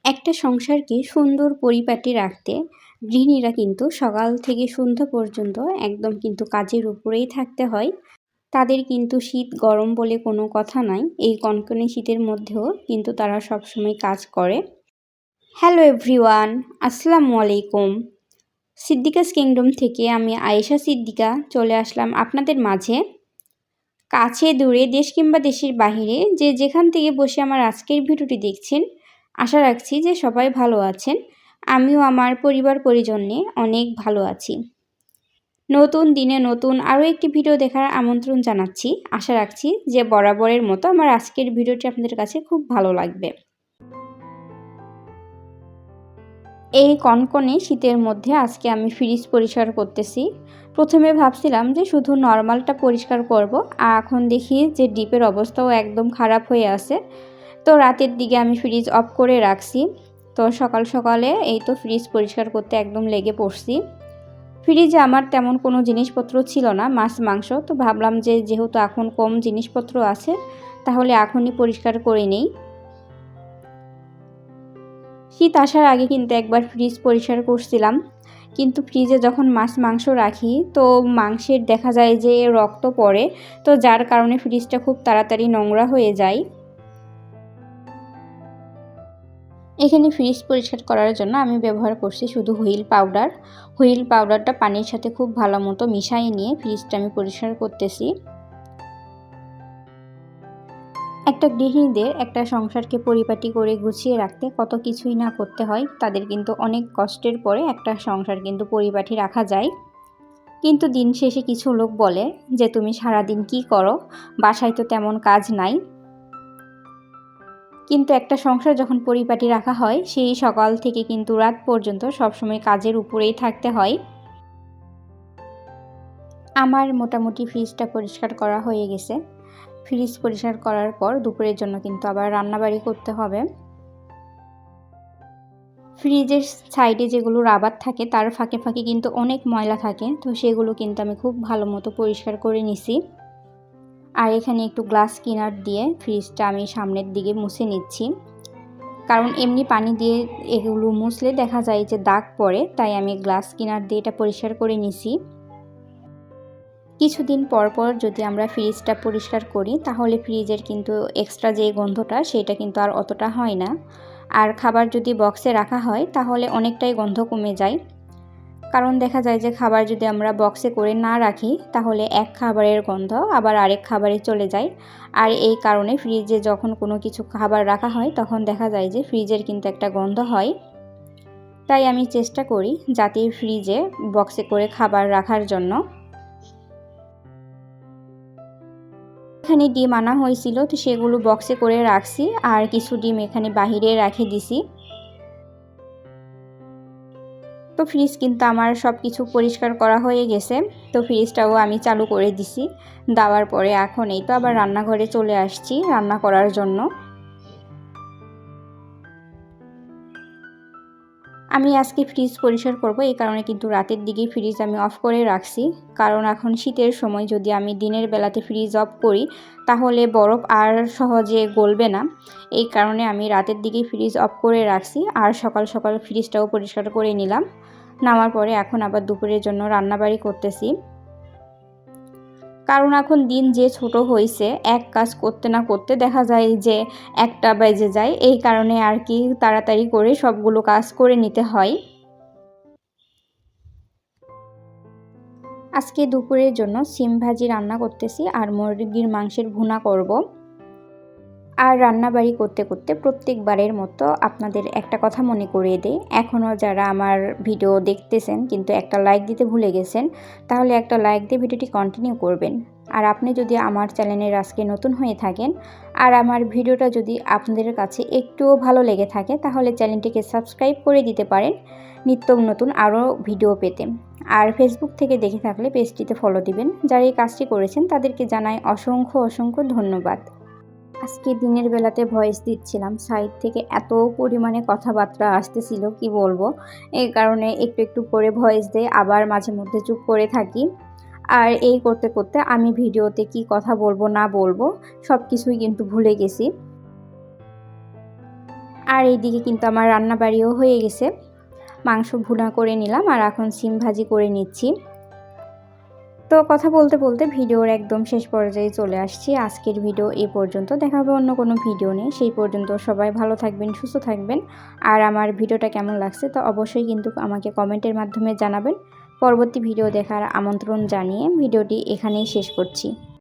একটা সংসারকে সুন্দর পরিপাটি রাখতে গৃহিণীরা কিন্তু সকাল থেকে সন্ধ্যা পর্যন্ত একদম কিন্তু কাজের উপরেই থাকতে হয়। তাদের কিন্তু শীত গরম বলে কোনো কথা নাই, এই কনকনে শীতের মধ্যেও কিন্তু তারা সবসময় কাজ করে। হ্যালো এভরিওয়ান, আসসালামু আলাইকুম। সিদ্দিকাস কিংডম থেকে আমি আয়েশা সিদ্দিকা চলে আসলাম আপনাদের মাঝে। কাছে দূরে দেশ কিংবা দেশের বাহিরে যে যেখান থেকে বসে আমার আজকের ভিডিওটি দেখছেন, আশা রাখছি যে সবাই ভালো আছেন। আমিও আমার পরিবার পরিজন নিয়ে অনেক ভালো আছি। নতুন দিনে নতুন আরও একটি ভিডিও দেখার আমন্ত্রণ জানাচ্ছি। আশা রাখছি যে বরাবরের মতো আমার আজকের ভিডিওটি আপনাদের কাছে খুব ভালো লাগবে। এই কনকনে শীতের মধ্যে আজকে আমি ফ্রিজ পরিষ্কার করতেছি। প্রথমে ভাবছিলাম যে শুধু নর্মালটা পরিষ্কার করব, আর এখন দেখি যে ডিপের অবস্থাও একদম খারাপ হয়ে আছে। তো রাতের দিকে আমি ফ্রিজ অফ করে রাখছি। তো সকাল সকালে এই তো ফ্রিজ পরিষ্কার করতে একদম লেগে পড়ছি। ফ্রিজে আমার তেমন কোনো জিনিসপত্র ছিল না, মাছ মাংস। তো ভাবলাম যে যেহেতু এখন কম জিনিসপত্র আছে, তাহলে এখনই পরিষ্কার করে নেই। শীত আসার আগে কিন্তু একবার ফ্রিজ পরিষ্কার করছিলাম, কিন্তু ফ্রিজে যখন মাছ মাংস রাখি তো মাংসের দেখা যায় যে রক্ত পড়ে, তো যার কারণে ফ্রিজটা খুব তাড়াতাড়ি নোংরা হয়ে যায়। এখানে ফ্রিজ পরিষ্কার করার জন্য আমি ব্যবহার করছি শুধু হুইল পাউডার। হুইল পাউডারটা পানির সাথে খুব ভালো মতো মিশিয়ে নিয়ে ফ্রিজটা আমি পরিষ্কার করতেছি। একটা গৃহিণীদের একটা সংসারকে পরিপাটি করে গুছিয়ে রাখতে কত কিছুই না করতে হয়। তাদের কিন্তু অনেক কষ্টের পরে একটা সংসার কিন্তু পরিপাটি রাখা যায়। কিন্তু দিন শেষে কিছু লোক বলে যে তুমি সারাদিন কি করো, বাসায় তো তেমন কাজ নাই। কিন্তু একটা সংসার যখন পরিপাটি রাখা হয়, সেই সকাল থেকে কিন্তু রাত পর্যন্ত সবসময় কাজের উপরেই থাকতে হয়। আমার মোটামুটি ফ্রিজটা পরিষ্কার করা হয়ে গেছে। ফ্রিজ পরিষ্কার করার পর দুপুরের জন্য কিন্তু আবার রান্নাবাড়ি করতে হবে। ফ্রিজের সাইডে যেগুলো রাবার থাকে তার ফাঁকে ফাঁকে কিন্তু অনেক ময়লা থাকে, তো সেগুলো কিন্তু আমি খুব ভালো মতো পরিষ্কার করে নিছি। আর এখানে একটু গ্লাস ক্লিনার দিয়ে ফ্রিজটা আমি সামনের দিকে মুছে নিচ্ছি, কারণ এমনি পানি দিয়ে এগুলো মুছলে দেখা যায় যে দাগ পড়ে, তাই আমি গ্লাস ক্লিনার দিয়ে এটা পরিষ্কার করে নিছি। কিছুদিন পর পর যদি আমরা ফ্রিজটা পরিষ্কার করি, তাহলে ফ্রিজের কিন্তু এক্সট্রা যে গন্ধটা সেটা কিন্তু আর অতটা হয় না। আর খাবার যদি বক্সে রাখা হয় তাহলে অনেকটাই গন্ধ কমে যায়, কারণ দেখা যায় যে খাবার যদি আমরা বক্সে করে না রাখি তাহলে এক খাবারের গন্ধ আবার আরেক খাবারে চলে যায়। আর এই কারণে ফ্রিজে যখন কোনো কিছু খাবার রাখা হয় তখন দেখা যায় যে ফ্রিজের কিন্তু একটা গন্ধ হয়। তাই আমি চেষ্টা করি যাতে ফ্রিজে বক্সে করে খাবার রাখার জন্য। এখানে ডিম আনা হয়েছিল, তো সেগুলো বক্সে করে রাখছি, আর কিছু ডিম এখানে বাহিরে রেখে দিছি। তো ফ্রিজ কিন্তু আমার সব কিছু পরিষ্কার করা হয়ে গেছে। তো ফ্রিজটাও আমি চালু করে দিছি। দেওয়ার পরে এখন এই তো আবার রান্নাঘরে চলে আসছি রান্না করার জন্য। আমি আজকে ফ্রিজ পরিষ্কার করব, এই কারণে কিন্তু রাতের দিকে ফ্রিজ আমি অফ করে রাখছি। কারণ এখন শীতের সময় যদি আমি দিনের বেলাতে ফ্রিজ অফ করি তাহলে বরফ আর সহজে গলবে না। এই কারণে আমি রাতের দিকে ফ্রিজ অফ করে রাখছি, আর সকাল সকাল ফ্রিজটাও পরিষ্কার করে নিলাম। নামার পরে এখন আবার দুপুরের জন্য রান্নাবাড়ি করতেছি। কারণ এখন দিন যে ছোট হয়েছে, এক কাজ করতে না করতে দেখা যায় যে একটা বেজে যায়, এই কারণে আর কি তাড়াতাড়ি করে সবগুলো কাজ করে নিতে হয়। আজকে দুপুরের জন্য সিম ভাজি রান্না করতেছি আর মুরগির মাংসের ভুনা করব। আর রান্নাবাড়ি করতে করতে প্রত্যেকবারের মতো আপনাদের একটা কথা মনে করিয়ে দিই, এখনও যারা আমার ভিডিও দেখতেছেন কিন্তু একটা লাইক দিতে ভুলে গেছেন, তাহলে একটা লাইক দিয়ে ভিডিওটি কন্টিনিউ করবেন। আর আপনি যদি আমার চ্যানেলের আজকে নতুন হয়ে থাকেন আর আমার ভিডিওটা যদি আপনাদের কাছে একটুও ভালো লেগে থাকে, তাহলে চ্যানেলটিকে সাবস্ক্রাইব করে দিতে পারেন নিত্য নতুন আরও ভিডিও পেতে। আর ফেসবুক থেকে দেখে থাকলে পেজটিতে ফলো দিবেন। যারা এই কাজটি করেছেন তাদেরকে জানাই অসংখ্য অসংখ্য ধন্যবাদ। আজকে দিনের বেলাতে ভয়েস দিচ্ছিলাম, সাইড থেকে এত পরিমাণে কথাবার্তা আসতেছিল কি বলবো, এই কারণে একটু একটু করে ভয়েস দিয়ে আবার মাঝে মধ্যে চুপ করে থাকি। আর এই করতে করতে আমি ভিডিওতে কি কথা বলবো না বলবো সব কিছুই কিন্তু ভুলে গেছি। আর এইদিকে কিন্তু আমার রান্না বাড়িও হয়ে গেছে। মাংস ভুনা করে নিলাম আর এখন সিম ভাজি করে নিচ্ছি। তো কথা বলতে বলতে ভিডিওর একদম শেষ পর্যায়ে চলে আসছি। আজকের ভিডিও এই পর্যন্ত, দেখা হবে অন্য কোনো ভিডিও নিয়ে। সেই পর্যন্ত সবাই ভালো থাকবেন, সুস্থ থাকবেন। আর আমার ভিডিওটা কেমন লাগছে তো অবশ্যই কিন্তু আমাকে কমেন্টের মাধ্যমে জানাবেন। পরবর্তী ভিডিও দেখার আমন্ত্রণ জানিয়ে ভিডিওটি এখানেই শেষ করছি।